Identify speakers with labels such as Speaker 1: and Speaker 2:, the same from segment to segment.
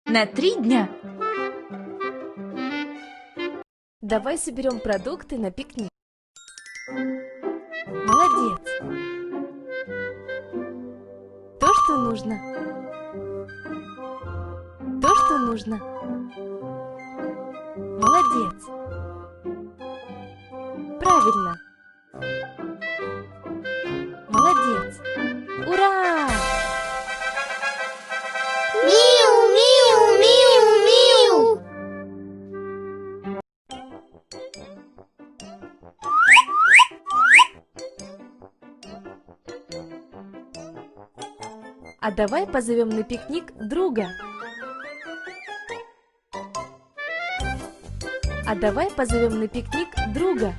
Speaker 1: На 3 дня.
Speaker 2: Давай соберем продукты на пикник. Молодец! То, что нужно. То, что нужно. Молодец! Правильно! Молодец! Ура!
Speaker 3: Миу, миу, миу, миу.
Speaker 2: А давай позовем на пикник друга. А давай позовем на пикник друга.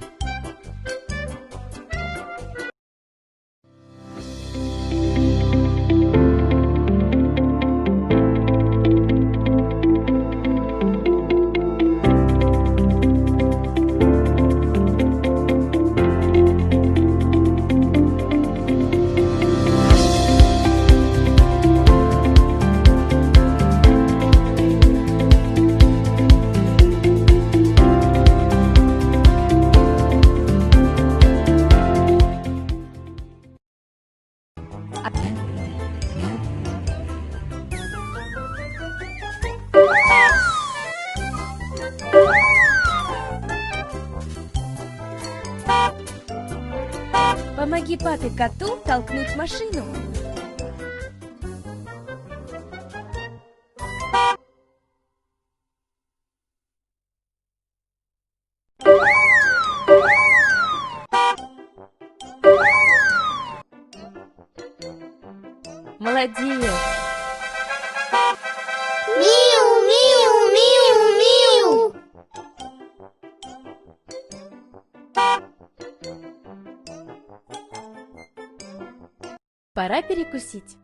Speaker 2: Помоги папе коту толкнуть машину. Молодец!
Speaker 3: Миу, миу, миу, миу.
Speaker 2: Пора перекусить.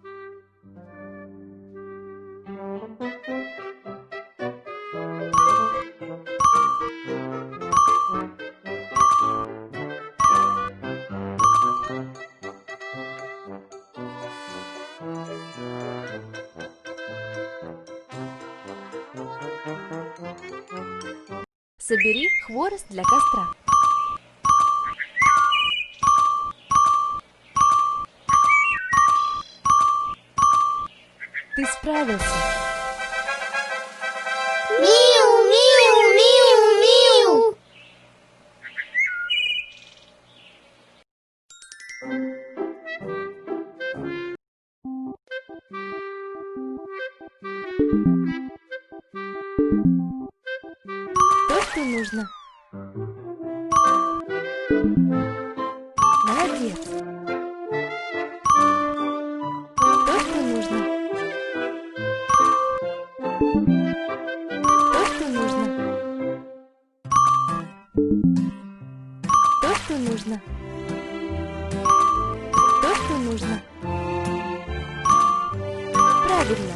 Speaker 2: Собери хворост для костра. Ты справился.
Speaker 3: Миу, миу, миу, миу.
Speaker 2: То, что нужно. Молодец. То, что нужно. То, что нужно. То, что нужно. То, что нужно. Правильно.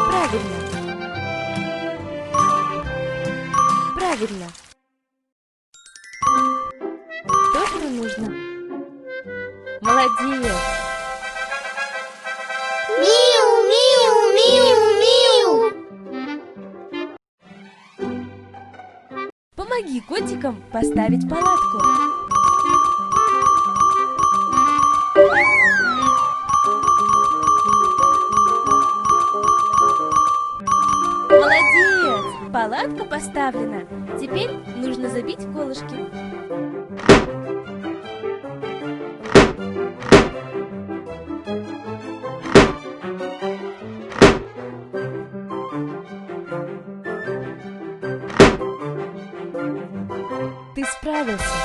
Speaker 2: Правильно. Правильно. То, что нужно. Молодец.
Speaker 3: Миу, миу, миу, миу.
Speaker 2: Помоги котикам поставить палатку. Молодец! Палатка поставлена. Теперь нужно забить колышки. Ты справился.